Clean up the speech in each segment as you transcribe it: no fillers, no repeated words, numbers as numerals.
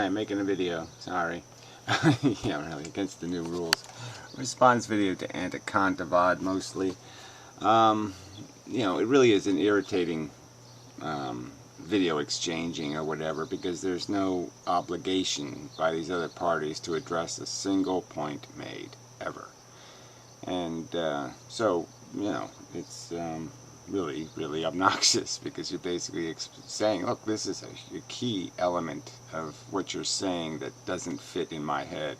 I'm making a video. Sorry. Yeah, really, against the new rules. Response video to Anekantavad mostly. You know, it really is an irritating video exchanging or whatever, because there's no obligation by these other parties to address a single point made, ever. And so, you know, it's really obnoxious, because you're basically saying, look, this is a key element of what you're saying that doesn't fit in my head,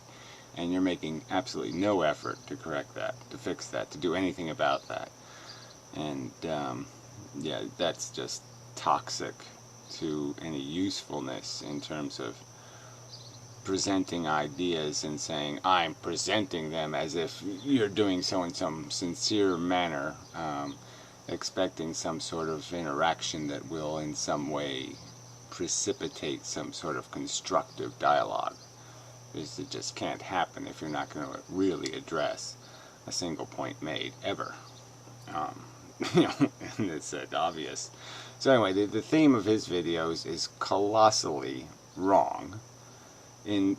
and you're making absolutely no effort to correct that, to fix that, to do anything about that. And yeah, that's just toxic to any usefulness in terms of presenting ideas and saying, I'm presenting them, as if you're doing so in some sincere manner, expecting some sort of interaction that will in some way precipitate some sort of constructive dialogue. Because it just can't happen if you're not going to really address a single point made, ever. You know, and it's obvious. So anyway, the theme of his videos is colossally wrong, in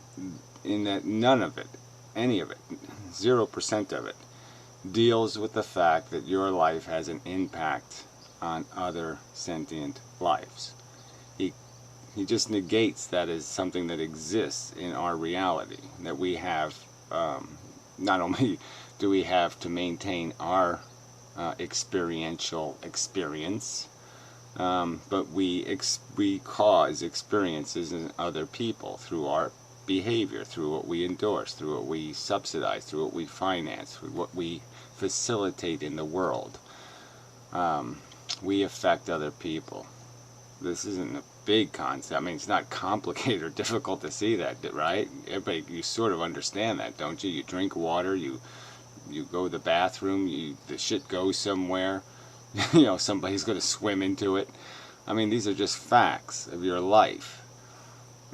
that none of it, any of it, 0% of it, deals with the fact that your life has an impact on other sentient lives. He just negates that as something that exists in our reality, that we have, not only do we have to maintain our experiential experience, but we cause experiences in other people through our behavior, through what we endorse, through what we subsidize, through what we finance, through what we facilitate in the world. We affect other people. This isn't a big concept. I mean, it's not complicated or difficult to see that, right? Everybody, you sort of understand that, don't you? You drink water, you go to the bathroom, the shit goes somewhere. You know, somebody's going to swim into it. I mean, these are just facts of your life.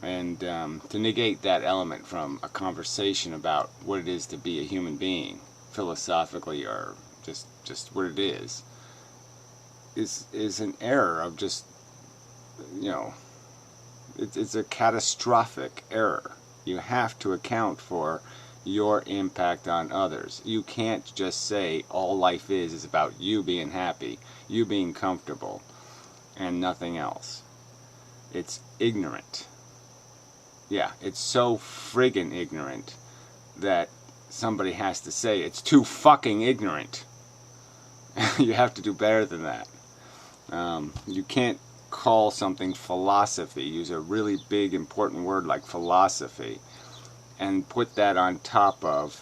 And to negate that element from a conversation about what it is to be a human being, philosophically, or just what it is an error of just, you know, it's a catastrophic error. You have to account for your impact on others. You can't just say all life is about you being happy, you being comfortable, and nothing else. It's ignorant. Yeah, it's so friggin' ignorant that somebody has to say it's too fucking ignorant. You have to do better than that. You can't call something philosophy, use a really big important word like philosophy, and put that on top of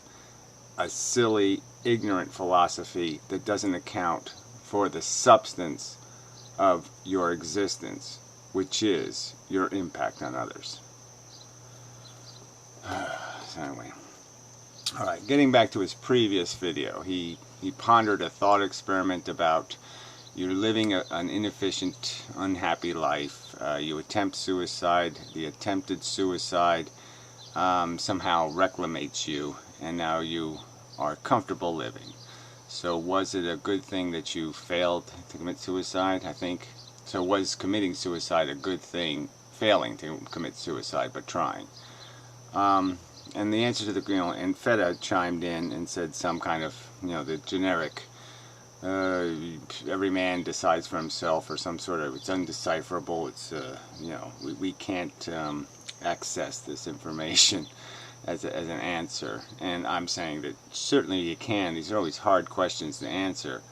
a silly, ignorant philosophy that doesn't account for the substance of your existence, which is your impact on others. So anyway, alright, getting back to his previous video, he pondered a thought experiment about you're living an inefficient, unhappy life. You attempt suicide. The attempted suicide somehow reclamates you, and now you are comfortable living. So was it a good thing that you failed to commit suicide? I think so. Was committing suicide a good thing, failing to commit suicide but trying? And the answer to the, you know, and Feta chimed in and said some kind of, you know, the generic every man decides for himself, or some sort of, it's undecipherable, it's you know, we can't access this information as an answer. And I'm saying that certainly you can. These are always hard questions to answer,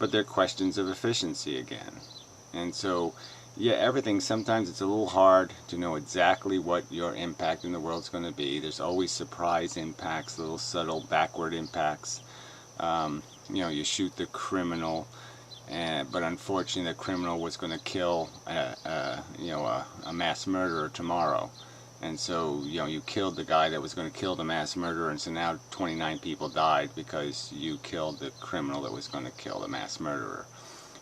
but they're questions of efficiency again. And so, yeah, everything, sometimes it's a little hard to know exactly what your impact in the world is going to be. There's always surprise impacts, little subtle backward impacts. You know, you shoot the criminal, but unfortunately the criminal was going to kill you know, a mass murderer tomorrow. And so, you know, you killed the guy that was going to kill the mass murderer, and so now 29 people died because you killed the criminal that was going to kill the mass murderer.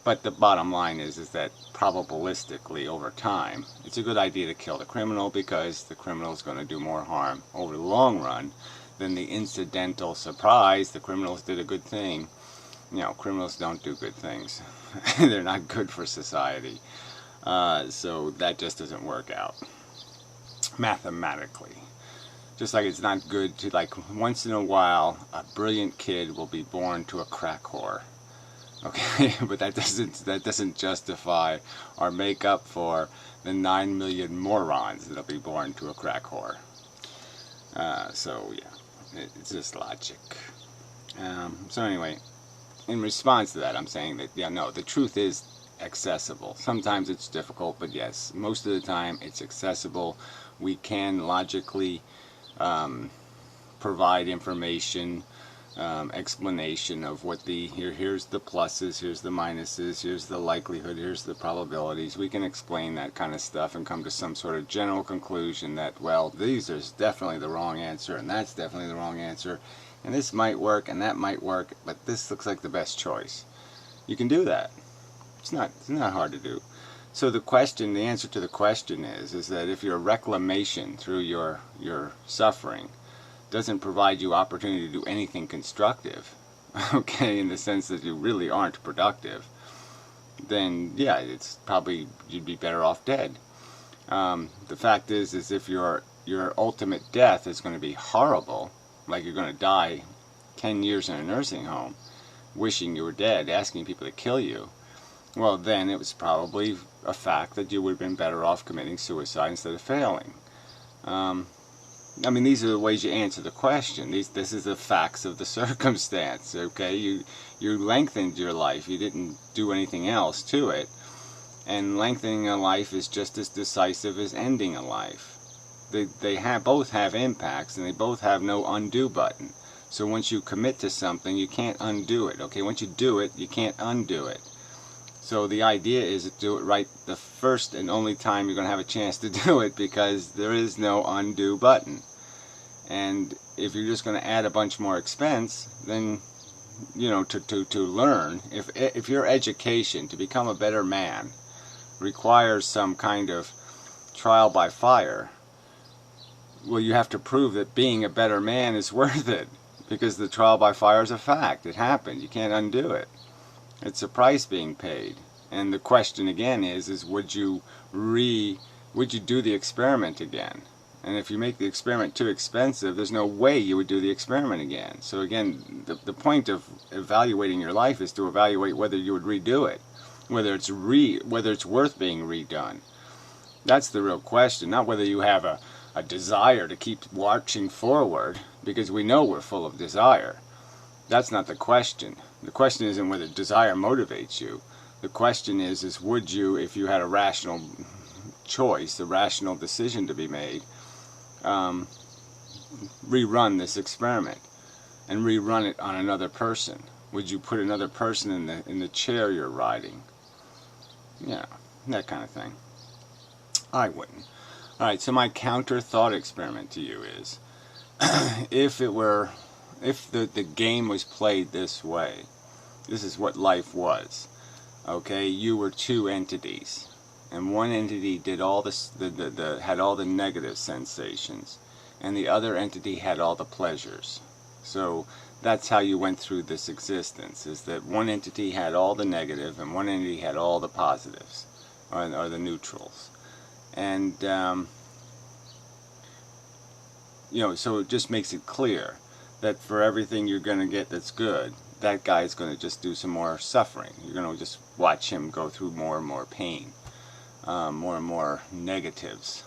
But the bottom line is that probabilistically, over time, it's a good idea to kill the criminal, because the criminal is going to do more harm over the long run than the incidental surprise. The criminals did a good thing. You know, criminals don't do good things. They're not good for society. So that just doesn't work out. mathematically. Just like it's not good to, like, once in a while, a brilliant kid will be born to a crack whore. Okay, but that doesn't justify or make up for the 9 million morons that'll be born to a crack whore. So yeah, it's just logic. So anyway, in response to that, I'm saying that, yeah, no, the truth is accessible. Sometimes it's difficult, but yes, most of the time it's accessible. We can logically provide information, explanation of what the, here's the pluses, here's the minuses, here's the likelihood, here's the probabilities. We can explain that kind of stuff and come to some sort of general conclusion that, well, these are definitely the wrong answer, and that's definitely the wrong answer, and this might work, and that might work, but this looks like the best choice. You can do that. It's not hard to do. So the answer to the question is that if your reclamation through your suffering doesn't provide you opportunity to do anything constructive, okay, in the sense that you really aren't productive, then yeah, it's probably, you'd be better off dead. The fact is if your ultimate death is going to be horrible, like you're going to die 10 years in a nursing home, wishing you were dead, asking people to kill you, well, then it was probably a fact that you would have been better off committing suicide instead of failing. I mean, these are the ways you answer the question. This is the facts of the circumstance, okay? You lengthened your life. You didn't do anything else to it. And lengthening a life is just as decisive as ending a life. They both have impacts, and they both have no undo button. So once you commit to something, you can't undo it, okay? Once you do it, you can't undo it. So the idea is to do it right the first and only time you're going to have a chance to do it, because there is no undo button. And if you're just going to add a bunch more expense, then, you know, to learn, if your education to become a better man requires some kind of trial by fire, well, you have to prove that being a better man is worth it, because the trial by fire is a fact. It happened. You can't undo it. It's a price being paid. And the question again is would you do the experiment again? And if you make the experiment too expensive, there's no way you would do the experiment again. So again, the point of evaluating your life is to evaluate whether you would redo it, whether it's worth being redone. That's the real question, not whether you have a desire to keep marching forward, because we know we're full of desire. That's not the question. The question isn't whether desire motivates you. The question is would you, if you had a rational choice, a rational decision to be made, rerun this experiment and rerun it on another person? Would you put another person in the chair you're riding? Yeah, that kind of thing. I wouldn't. Alright, so my counter thought experiment to you is if the game was played this way, this is what life was. Okay, you were two entities, and one entity did all this, had all the negative sensations, and the other entity had all the pleasures. So that's how you went through this existence, is that one entity had all the negative and one entity had all the positives, or the neutrals. And you know, so it just makes it clear that for everything you're going to get that's good, that guy's going to just do some more suffering. You're going to just watch him go through more and more pain, more and more negatives.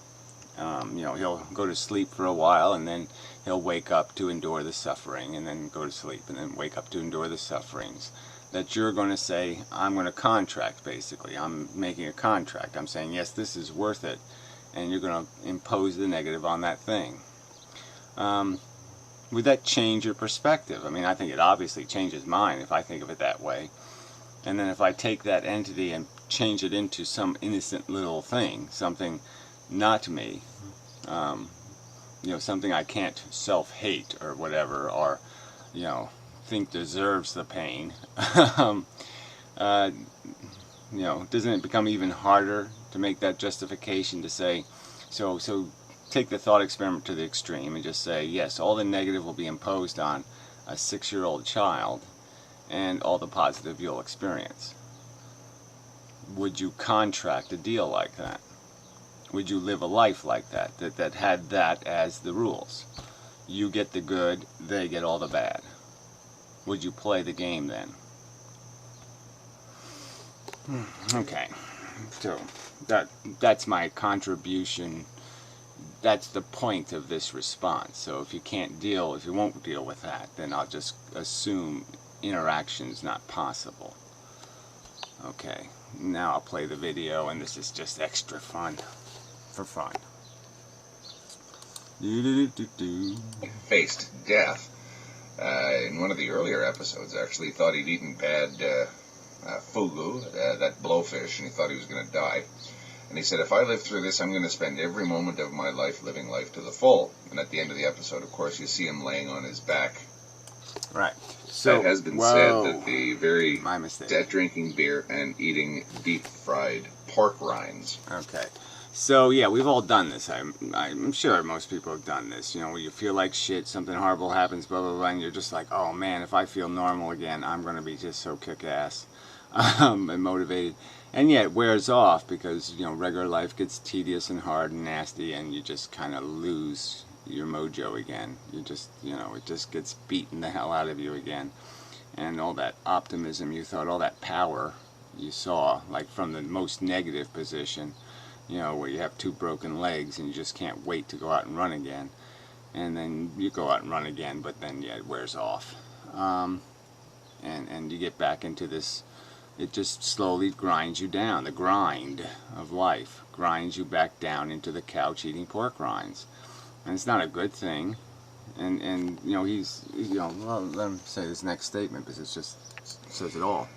You know, he'll go to sleep for a while, and then he'll wake up to endure the suffering, and then go to sleep, and then wake up to endure the sufferings. That you're going to say, I'm going to contract, basically. I'm making a contract. I'm saying, yes, this is worth it, and you're going to impose the negative on that thing. Would that change your perspective? I mean, I think it obviously changes mine if I think of it that way. And then if I take that entity and change it into some innocent little thing, something not me, you know, something I can't self-hate or whatever, or, you know, think deserves the pain, you know, doesn't it become even harder to make that justification to say, so take the thought experiment to the extreme and just say, yes, all the negative will be imposed on a 6-year-old child, and all the positive you'll experience. Would you contract a deal like that? Would you live a life like that, that had that as the rules? You get the good, they get all the bad. Would you play the game then? Okay, so that's my contribution. That's the point of this response. So if you won't deal with that, then I'll just assume interaction's not possible. Okay, now I'll play the video, and this is just extra fun. For fun. Faced death in one of the earlier episodes. Actually, thought he'd eaten bad fugu, that blowfish, and he thought he was going to die. And he said, if I live through this, I'm going to spend every moment of my life living life to the full. And at the end of the episode, of course, you see him laying on his back. Right. So it has been said that the very my mistake. Dead drinking beer and eating deep-fried pork rinds. Okay. So, yeah, we've all done this. I'm sure most people have done this. You know, where you feel like shit, something horrible happens, blah, blah, blah, and you're just like, oh, man, if I feel normal again, I'm going to be just so kick-ass and motivated. And yet it wears off because, you know, regular life gets tedious and hard and nasty, and you just kind of lose your mojo again. You just, you know, it just gets beaten the hell out of you again. And all that optimism you thought, all that power you saw, like from the most negative position, you know, where you have 2 broken legs and you just can't wait to go out and run again. And then you go out and run again, but then, yeah, it wears off. And you get back into this, it just slowly grinds you down. The grind of life grinds you back down into the couch eating pork rinds. And it's not a good thing. And you know, well, let him say his next statement because it just says it all.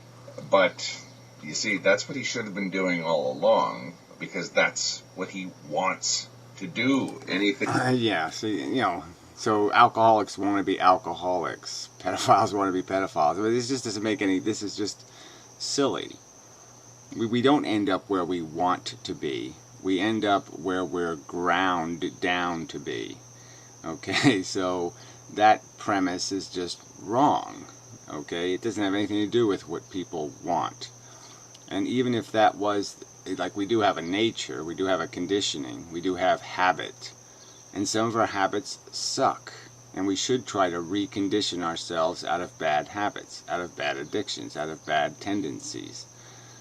But, you see, that's what he should have been doing all along, because that's what he wants to do. Anything. Yeah, see, you know, so alcoholics want to be alcoholics. Pedophiles want to be pedophiles. I mean, this just doesn't make any, this is just silly. We don't end up where we want to be. We end up where we're ground down to be. Okay, so that premise is just wrong. Okay, it doesn't have anything to do with what people want. And even if that was, like, we do have a nature, we do have a conditioning, we do have habit. And some of our habits suck. And we should try to recondition ourselves out of bad habits, out of bad addictions, out of bad tendencies.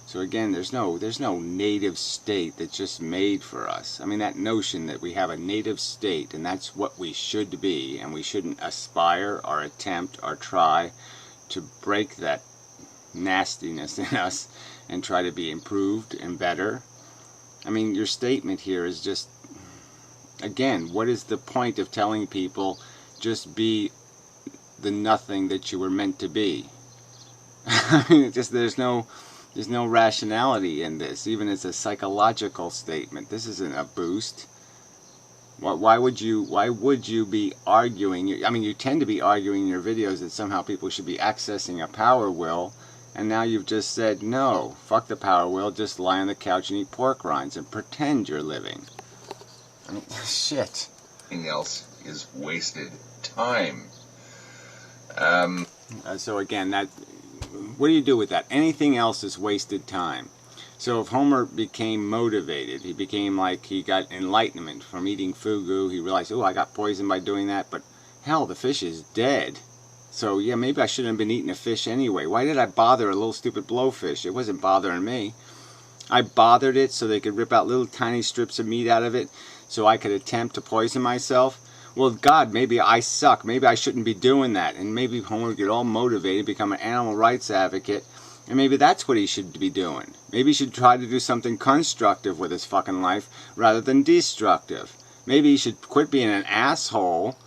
So again, there's no native state that's just made for us. I mean, that notion that we have a native state and that's what we should be, and we shouldn't aspire or attempt or try to break that nastiness in us and try to be improved and better. I mean, your statement here is just, again, what is the point of telling people just be the nothing that you were meant to be? I mean, it's just, there's no rationality in this, even as a psychological statement. This isn't a boost. Why would you be arguing? I mean, you tend to be arguing in your videos that somehow people should be accessing a power will, and now you've just said, no, fuck the power will, just lie on the couch and eat pork rinds and pretend you're living. I mean, shit. Anything else is wasted time. So again, what do you do with that? Anything else is wasted time. So if Homer became motivated, he became like, he got enlightenment from eating fugu, he realized, oh, I got poisoned by doing that, but hell, the fish is dead. So yeah, maybe I shouldn't have been eating a fish anyway. Why did I bother a little stupid blowfish? It wasn't bothering me. I bothered it so they could rip out little tiny strips of meat out of it so I could attempt to poison myself. Well, God, maybe I suck. Maybe I shouldn't be doing that. And maybe Homer would get all motivated, become an animal rights advocate, and maybe that's what he should be doing. Maybe he should try to do something constructive with his fucking life rather than destructive. Maybe he should quit being an asshole,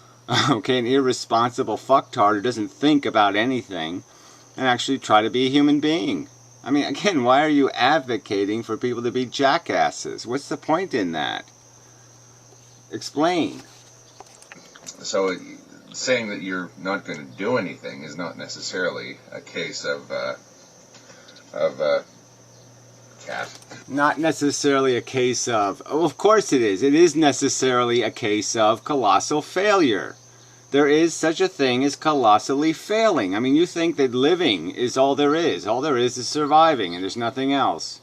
okay, an irresponsible fucktard who doesn't think about anything, and actually try to be a human being. I mean, again, why are you advocating for people to be jackasses? What's the point in that? Explain. So saying that you're not going to do anything is not necessarily a case of cat. Not necessarily a case of, oh, of course it is. It is necessarily a case of colossal failure. There is such a thing as colossally failing. I mean, you think that living is all there is. All there is surviving and there's nothing else.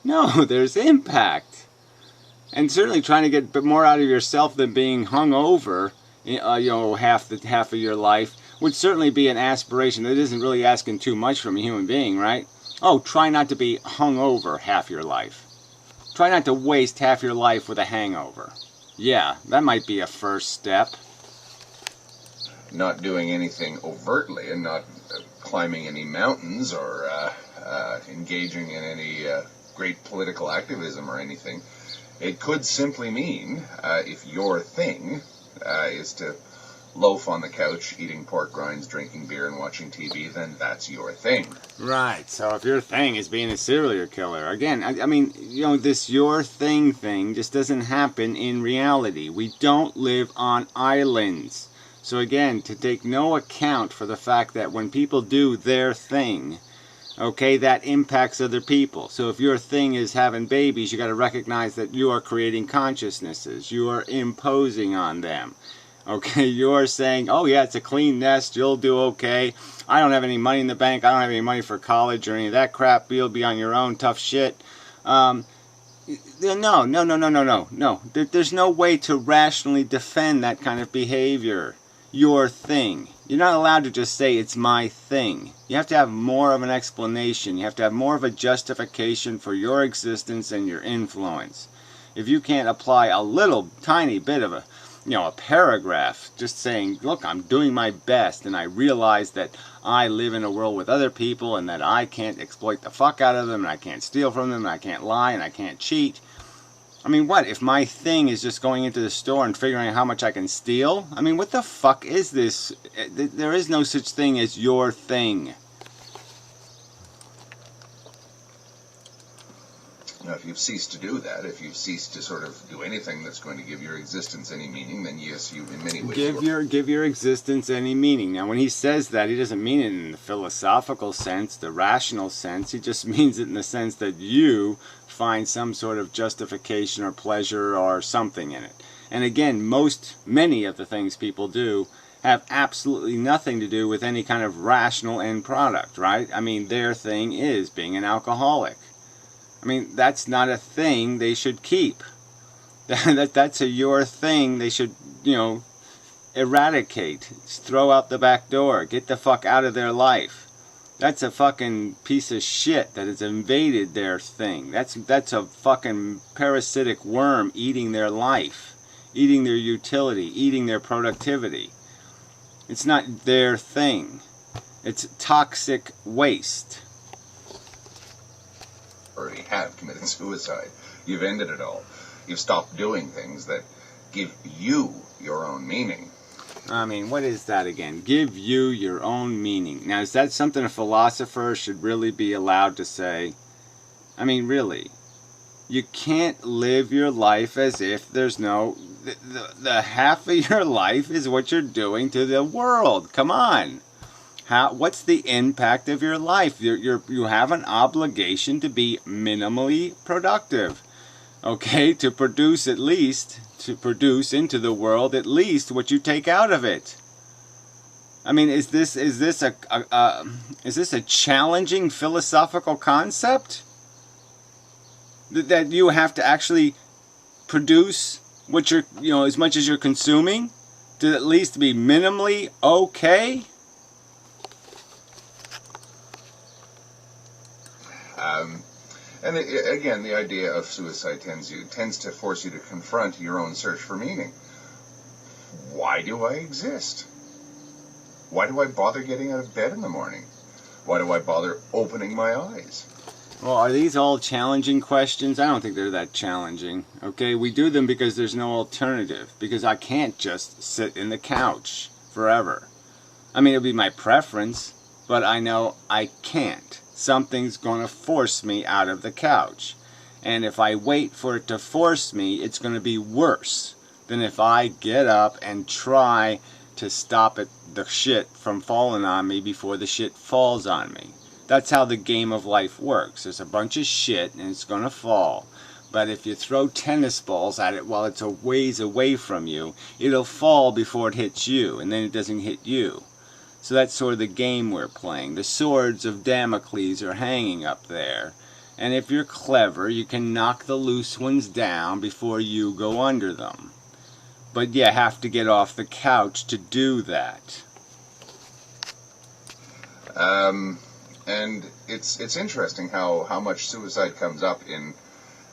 No, there's impact. And certainly trying to get a bit more out of yourself than being hung over, half of your life would certainly be an aspiration. That isn't really asking too much from a human being, right? Oh, try not to be hung over half your life. Try not to waste half your life with a hangover. Yeah, that might be a first step. Not doing anything overtly and not climbing any mountains or engaging in any great political activism or anything. It could simply mean, if your thing is to loaf on the couch, eating pork rinds, drinking beer, and watching TV, then that's your thing. Right, so if your thing is being a serial killer, again, I mean, this your thing just doesn't happen in reality. We don't live on islands. So again, to take no account for the fact that when people do their thing, okay, that impacts other people. So if your thing is having babies, you got to recognize that you are creating consciousnesses. You are imposing on them. Okay, you're saying, oh yeah, it's a clean nest, you'll do okay. I don't have any money in the bank, I don't have any money for college or any of that crap, you'll be on your own, tough shit. No. There's no way to rationally defend that kind of behavior. Your thing. You're not allowed to just say it's my thing. You have to have more of an explanation. You have to have more of a justification for your existence and your influence. If you can't apply a little tiny bit of a paragraph just saying, look, I'm doing my best and I realize that I live in a world with other people and that I can't exploit the fuck out of them and I can't steal from them and I can't lie and I can't cheat. I mean, what? If my thing is just going into the store and figuring out how much I can steal? I mean, what the fuck is this? There is no such thing as your thing. Now, if you've ceased to do that, if you've ceased to sort of do anything that's going to give your existence any meaning, then yes, you in many ways... Give your existence any meaning. Now, when he says that, he doesn't mean it in the philosophical sense, the rational sense. He just means it in the sense that you find some sort of justification or pleasure or something in it. And again, many of the things people do have absolutely nothing to do with any kind of rational end product, right? I mean, their thing is being an alcoholic. I mean, that's not a thing they should keep. That's your thing they should, eradicate. Throw out the back door. Get the fuck out of their life. That's a fucking piece of shit that has invaded their thing. That's a fucking parasitic worm eating their life, eating their utility, eating their productivity. It's not their thing. It's toxic waste. Already have committed suicide. You've ended it all. You've stopped doing things that give you your own meaning. I mean, what is that again? Give you your own meaning. Now, is that something a philosopher should really be allowed to say? I mean, really. You can't live your life as if there's no... The half of your life is what you're doing to the world. Come on. What's the impact of your life? You have an obligation to be minimally productive. Okay, to produce into the world at least what you take out of it. I mean, is this a challenging philosophical concept? That you have to actually produce what you're, as much as you're consuming to at least be minimally okay? And again, the idea of suicide tends to force you to confront your own search for meaning. Why do I exist? Why do I bother getting out of bed in the morning? Why do I bother opening my eyes? Well, are these all challenging questions? I don't think they're that challenging. Okay, we do them because there's no alternative. Because I can't just sit in the couch forever. I mean, it would be my preference, but I know I can't. Something's going to force me out of the couch. And if I wait for it to force me, it's going to be worse than if I get up and try to stop the shit from falling on me before the shit falls on me. That's how the game of life works. There's a bunch of shit and it's going to fall. But if you throw tennis balls at it while it's a ways away from you, it'll fall before it hits you, and then it doesn't hit you. So that's sort of the game we're playing. The swords of Damocles are hanging up there. And if you're clever, you can knock the loose ones down before you go under them. But you have to get off the couch to do that. And it's interesting how much suicide comes up in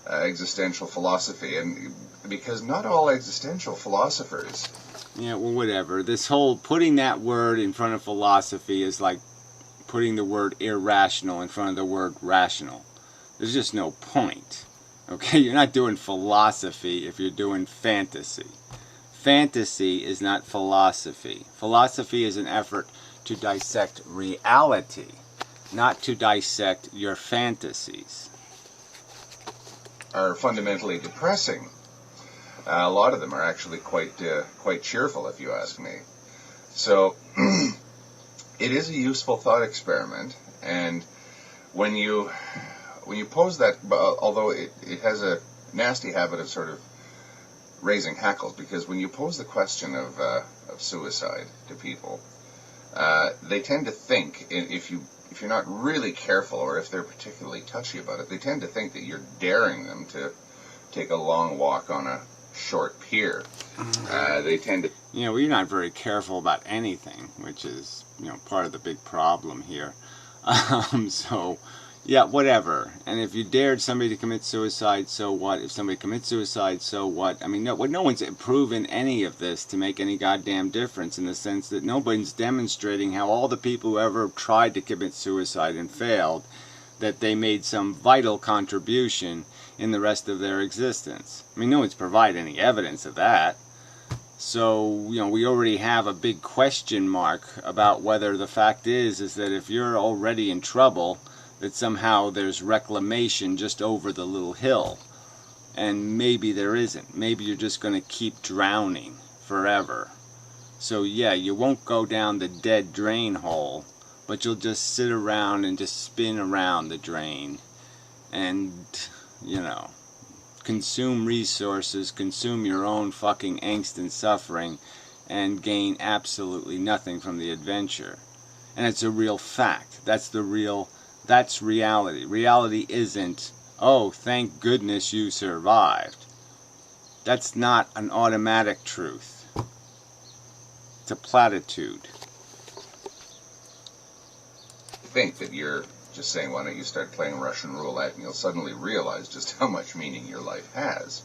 existential philosophy, and because not all existential philosophers. Yeah, well, whatever. This whole putting that word in front of philosophy is like putting the word irrational in front of the word rational. There's just no point. Okay, you're not doing philosophy if you're doing fantasy. Fantasy is not philosophy. Philosophy is an effort to dissect reality, not to dissect your fantasies. Are fundamentally depressing. A lot of them are actually quite cheerful, if you ask me. So it is a useful thought experiment, and when you pose that, although it has a nasty habit of sort of raising hackles, because when you pose the question of suicide to people, they tend to think, if you're not really careful, or if they're particularly touchy about it, they tend to think that you're daring them to take a long walk on a short pier. They tend to... Well, you're not very careful about anything, which is, part of the big problem here. So, yeah, whatever. And if you dared somebody to commit suicide, so what? If somebody commits suicide, so what? I mean, no one's proven any of this to make any goddamn difference, in the sense that nobody's demonstrating how all the people who ever tried to commit suicide and failed, that they made some vital contribution in the rest of their existence. I mean, no one's provided any evidence of that. So, we already have a big question mark about whether the fact is that if you're already in trouble, that somehow there's reclamation just over the little hill. And maybe there isn't. Maybe you're just going to keep drowning forever. So yeah, you won't go down the dead drain hole, but you'll just sit around and just spin around the drain. And, consume resources, consume your own fucking angst and suffering, and gain absolutely nothing from the adventure. And it's a real fact. That's reality. Reality isn't, oh, thank goodness you survived. That's not an automatic truth. It's a platitude. Think that you're just saying, why don't you start playing Russian roulette, and you'll suddenly realize just how much meaning your life has.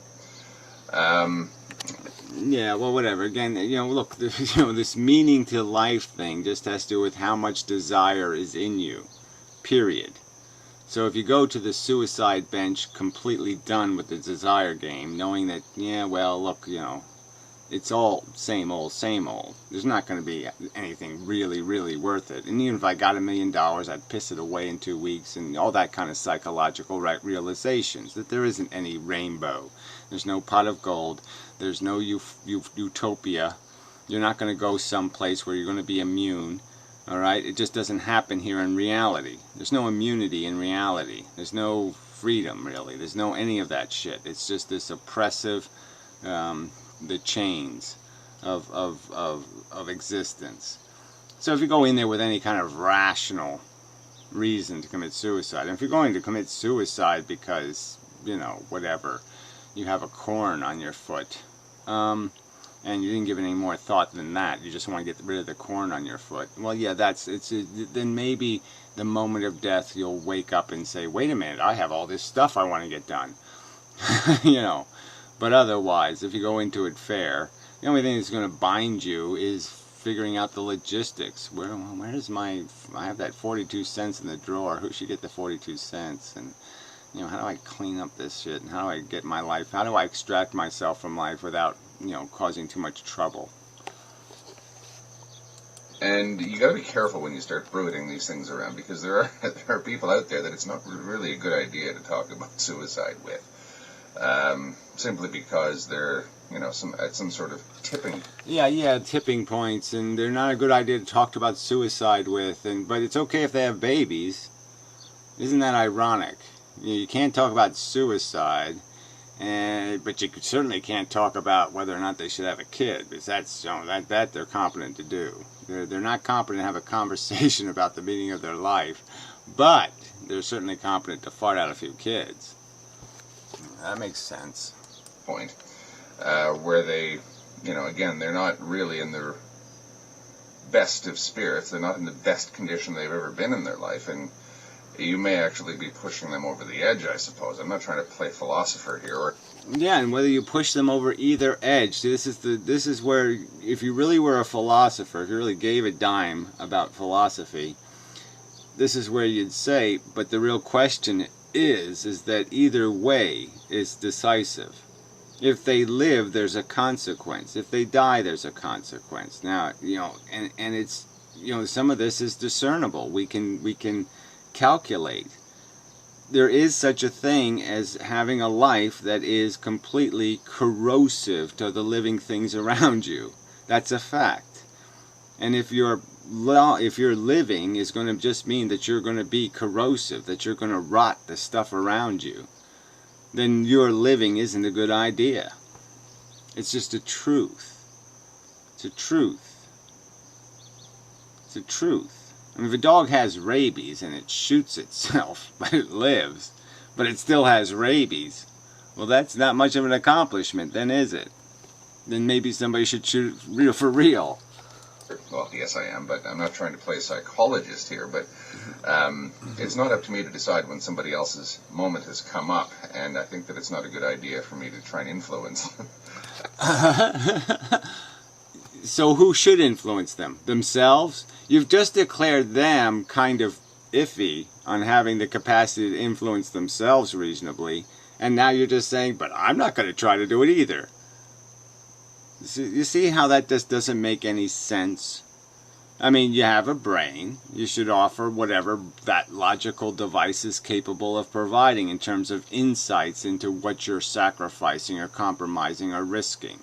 Yeah, well, whatever. Again, look, this meaning to life thing just has to do with how much desire is in you. Period. So if you go to the suicide bench completely done with the desire game, knowing that, look, it's all same old, there's not going to be anything really, really worth it. And even if I got $1 million, I'd piss it away in 2 weeks, and all that kind of psychological realizations, that there isn't any rainbow. There's no pot of gold. There's no utopia. You're not going to go someplace where you're going to be immune. Alright? It just doesn't happen here in reality. There's no immunity in reality. There's no freedom, really. There's no any of that shit. It's just this oppressive, the chains of existence. So if you go in there with any kind of rational reason to commit suicide, and if you're going to commit suicide because, whatever, you have a corn on your foot, and you didn't give it any more thought than that, you just want to get rid of the corn on your foot, well, yeah, then maybe the moment of death you'll wake up and say, wait a minute, I have all this stuff I want to get done. But otherwise, if you go into it fair, the only thing that's going to bind you is figuring out the logistics. Where is I have that 42 cents in the drawer, who should get the 42 cents, and how do I clean up this shit, and how do I get my life, how do I extract myself from life without causing too much trouble. And you got to be careful when you start brooding these things around, because there are people out there that it's not really a good idea to talk about suicide with, simply because they're at some sort of tipping. Yeah, tipping points, and they're not a good idea to talk about suicide with. But it's okay if they have babies. Isn't that ironic? You can't talk about suicide. But you certainly can't talk about whether or not they should have a kid, because that they're competent to do. They're not competent to have a conversation about the meaning of their life, but they're certainly competent to fart out a few kids. That makes sense. Point. Where they, again, they're not really in their best of spirits. They're not in the best condition they've ever been in their life, and you may actually be pushing them over the edge, I suppose. I'm not trying to play philosopher here. Yeah, and whether you push them over either edge. See, this is where, if you really were a philosopher, if you really gave a dime about philosophy, this is where you'd say, but the real question is that either way is decisive. If they live, there's a consequence. If they die, there's a consequence. Now, and it's, some of this is discernible. We can calculate. There is such a thing as having a life that is completely corrosive to the living things around you. That's a fact. And if your living is going to just mean that you're going to be corrosive, that you're going to rot the stuff around you, then your living isn't a good idea. It's just a truth. It's a truth. It's a truth. I mean, if a dog has rabies and it shoots itself, but it lives, but it still has rabies, well, that's not much of an accomplishment, then, is it? Then maybe somebody should shoot it real for real. Well, yes, I am, but I'm not trying to play psychologist here, but it's not up to me to decide when somebody else's moment has come up, and I think that it's not a good idea for me to try and influence them. So who should influence them? Themselves? You've just declared them kind of iffy on having the capacity to influence themselves reasonably, and now you're just saying, but I'm not going to try to do it either. You see how that just doesn't make any sense? I mean, you have a brain. You should offer whatever that logical device is capable of providing in terms of insights into what you're sacrificing or compromising or risking.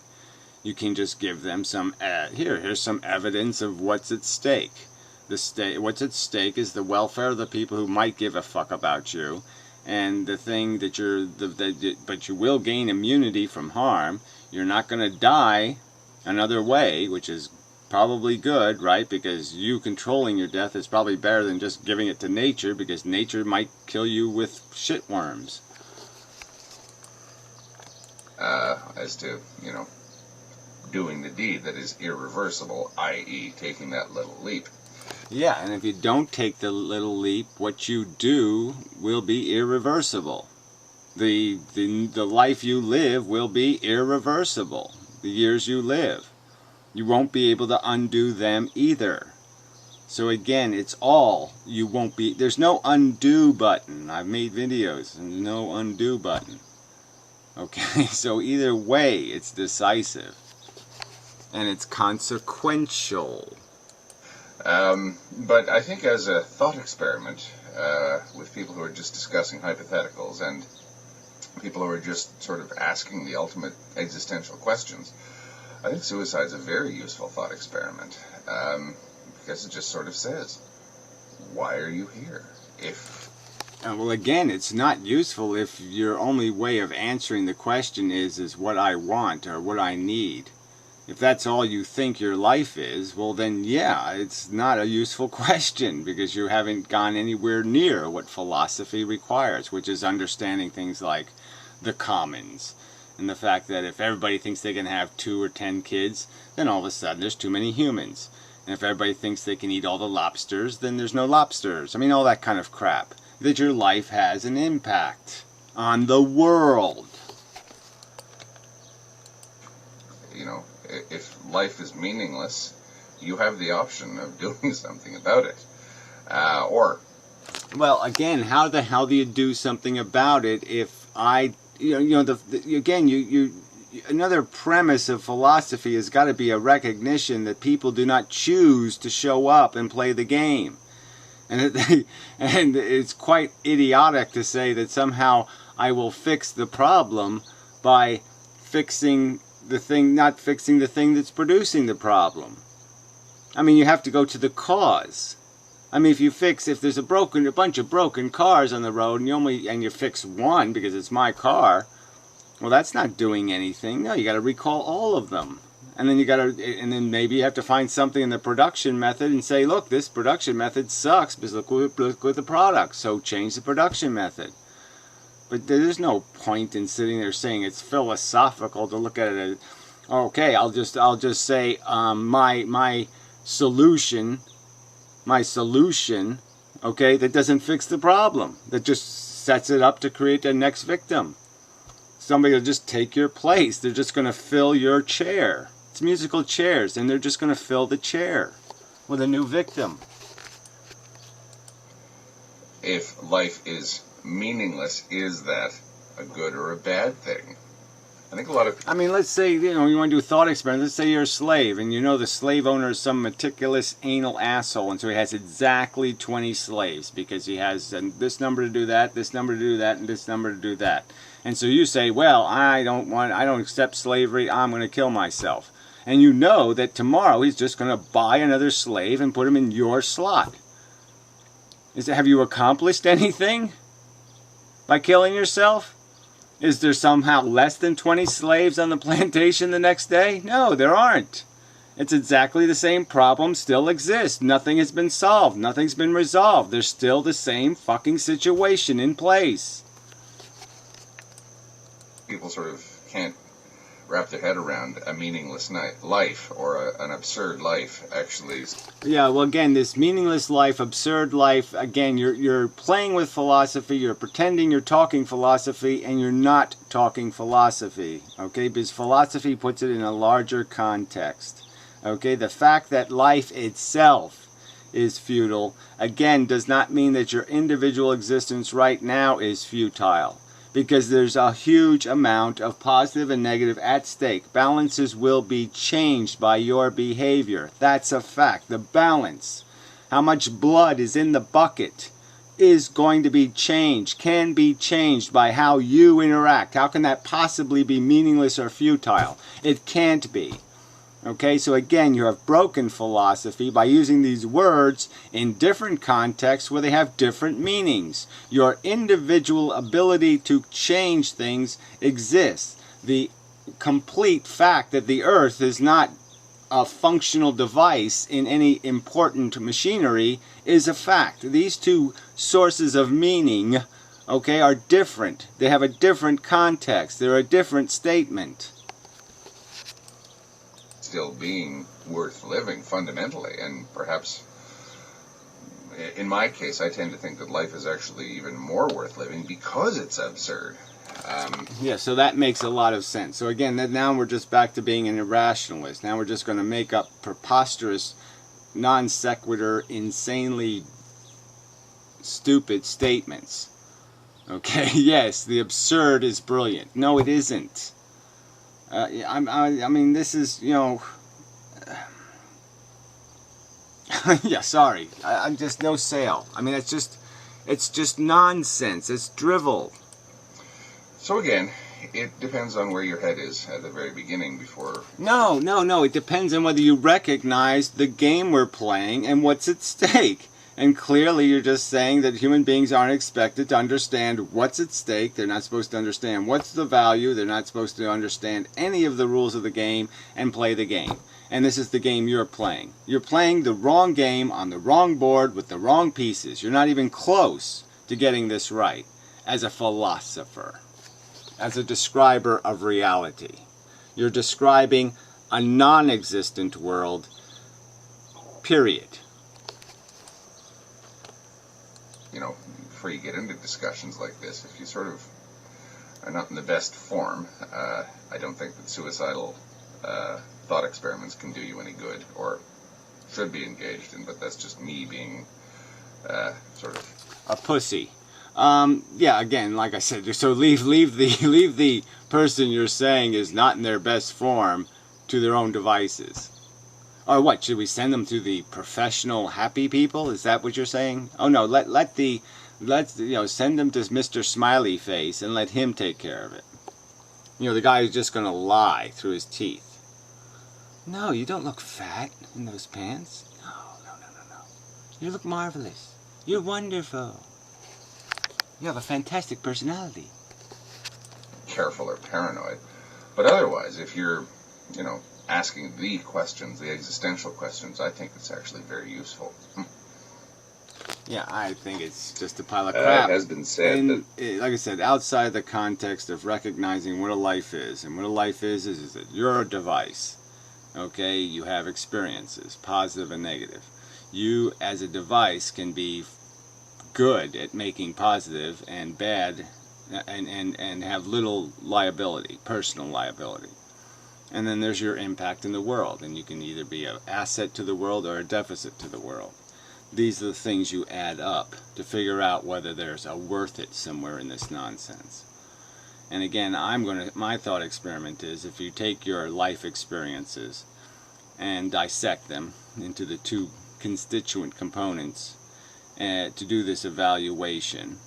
You can just give them some, here's some evidence of what's at stake. What's at stake is the welfare of the people who might give a fuck about you, and the thing that but you will gain immunity from harm. You're not going to die another way, which is probably good, right? Because you controlling your death is probably better than just giving it to nature, because nature might kill you with shitworms. As to, doing the deed that is irreversible, i.e. taking that little leap. Yeah, and if you don't take the little leap, what you do will be irreversible. The life you live will be irreversible. The years you live. You won't be able to undo them either. So again, it's all, you won't be, there's no undo button. I've made videos and no undo button. Okay, so either way, it's decisive. And it's consequential. But I think as a thought experiment, with people who are just discussing hypotheticals and people who are just sort of asking the ultimate existential questions, I think suicide's a very useful thought experiment, because it just sort of says, why are you here? Well, again, it's not useful if your only way of answering the question is what I want or what I need. If that's all you think your life is, well then yeah, it's not a useful question, because you haven't gone anywhere near what philosophy requires, which is understanding things like the commons, and the fact that if everybody thinks they can have 2 or 10 kids, then all of a sudden there's too many humans. And if everybody thinks they can eat all the lobsters, then there's no lobsters. I mean, all that kind of crap. That your life has an impact on the world. If life is meaningless, you have the option of doing something about it. Well, again, how the hell do you do something about it if another premise of philosophy has got to be a recognition that people do not choose to show up and play the game. And it's quite idiotic to say that somehow I will fix the problem by fixing the thing, not fixing the thing that's producing the problem. I mean, you have to go to the cause. I mean, if there's a bunch of broken cars on the road, and you fix one because it's my car, well, that's not doing anything. No, you got to recall all of them. And then and then maybe you have to find something in the production method and say, look, this production method sucks because look with the product. So change the production method. But there's no point in sitting there saying it's philosophical to look at it as, okay, I'll just say my solution, okay, that doesn't fix the problem. That just sets it up to create the next victim. Somebody will just take your place. They're just going to fill your chair. It's musical chairs, and they're just going to fill the chair with a new victim. If life is meaningless, is that a good or a bad thing? I think a lot of... I mean, let's say, you want to do a thought experiment. Let's say you're a slave, and the slave owner is some meticulous anal asshole, and so he has exactly 20 slaves, because he has this number to do that, this number to do that, and this number to do that. And so you say, well, I don't accept slavery, I'm going to kill myself. And you know that tomorrow he's just going to buy another slave and put him in your slot. Have you accomplished anything by killing yourself? Is there somehow less than 20 slaves on the plantation the next day? No, there aren't. It's exactly the same problem still exists. Nothing has been solved. Nothing's been resolved. There's still the same fucking situation in place. People sort of can't wrap their head around a meaningless life or an absurd life, actually. Yeah, well, again, this meaningless life, absurd life, again, you're playing with philosophy, you're pretending you're talking philosophy, and you're not talking philosophy, okay? Because philosophy puts it in a larger context, okay? The fact that life itself is futile, again, does not mean that your individual existence right now is futile. Because there's a huge amount of positive and negative at stake. Balances will be changed by your behavior. That's a fact. The balance, how much blood is in the bucket, is going to be changed, can be changed by how you interact. How can that possibly be meaningless or futile? It can't be. Okay, so again, you have broken philosophy by using these words in different contexts where they have different meanings. Your individual ability to change things exists. The complete fact that the earth is not a functional device in any important machinery is a fact. These two sources of meaning, okay, are different. They have a different context. They're a different statement. Still being worth living fundamentally, and perhaps in my case I tend to think that life is actually even more worth living because it's absurd. Yeah, so that makes a lot of sense. So again, now we're just back to being an irrationalist. Now we're just going to make up preposterous, non sequitur, insanely stupid statements. Okay, yes, the absurd is brilliant. No, it isn't. I mean, this is, yeah, sorry. I'm just no sale. I mean, it's just nonsense. It's drivel. So again, it depends on where your head is at the very beginning before... No. It depends on whether you recognize the game we're playing and what's at stake. And clearly you're just saying that human beings aren't expected to understand what's at stake. They're not supposed to understand what's the value. They're not supposed to understand any of the rules of the game and play the game. And this is the game you're playing. You're playing the wrong game on the wrong board with the wrong pieces. You're not even close to getting this right as a philosopher, as a describer of reality. You're describing a non-existent world, period. Before you get into discussions like this, if you sort of are not in the best form, I don't think that suicidal thought experiments can do you any good, or should be engaged in, but that's just me being sort of... a pussy. Yeah, again, like I said, so leave the person you're saying is not in their best form to their own devices. Or what, should we send them to the professional happy people? Is that what you're saying? Oh no, let's send them to Mr. Smiley Face and let him take care of it. The guy who's just gonna lie through his teeth. No, you don't look fat in those pants. No. You look marvelous. You're wonderful. You have a fantastic personality. Careful or paranoid. But otherwise, if you're, asking the questions, the existential questions, I think it's actually very useful. Yeah, I think it's just a pile of crap. It has been said and that, like I said, outside the context of recognizing what a life is, and what a life is that you're a device. Okay, you have experiences, positive and negative. You, as a device, can be good at making positive and bad, and have little liability, personal liability. And then there's your impact in the world, and you can either be an asset to the world or a deficit to the world. These are the things you add up to figure out whether there's a worth it somewhere in this nonsense. And again, my thought experiment is, if you take your life experiences and dissect them into the two constituent components to do this evaluation,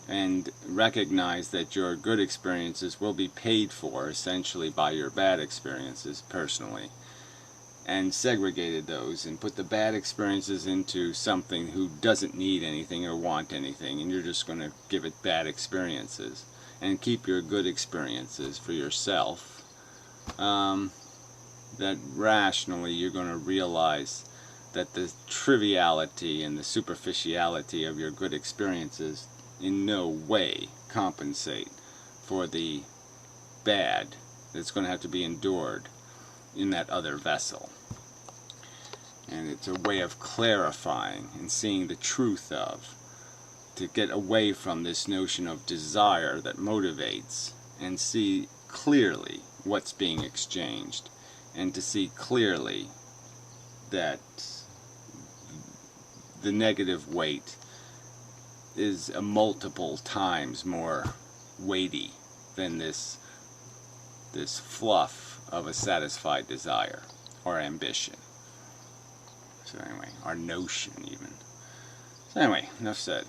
and recognize that your good experiences will be paid for essentially by your bad experiences personally, and segregated those and put the bad experiences into something who doesn't need anything or want anything, and you're just going to give it bad experiences and keep your good experiences for yourself, that rationally you're going to realize that the triviality and the superficiality of your good experiences in no way compensate for the bad that's going to have to be endured in that other vessel. And it's a way of clarifying and seeing the truth of, to get away from this notion of desire that motivates, and see clearly what's being exchanged, and to see clearly that the negative weight is a multiple times more weighty than this fluff of a satisfied desire or ambition. So anyway, our notion even. So anyway, enough said.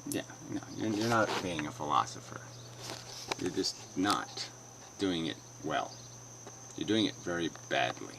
Yeah, no, you're not being a philosopher. You're just not doing it well. You're doing it very badly.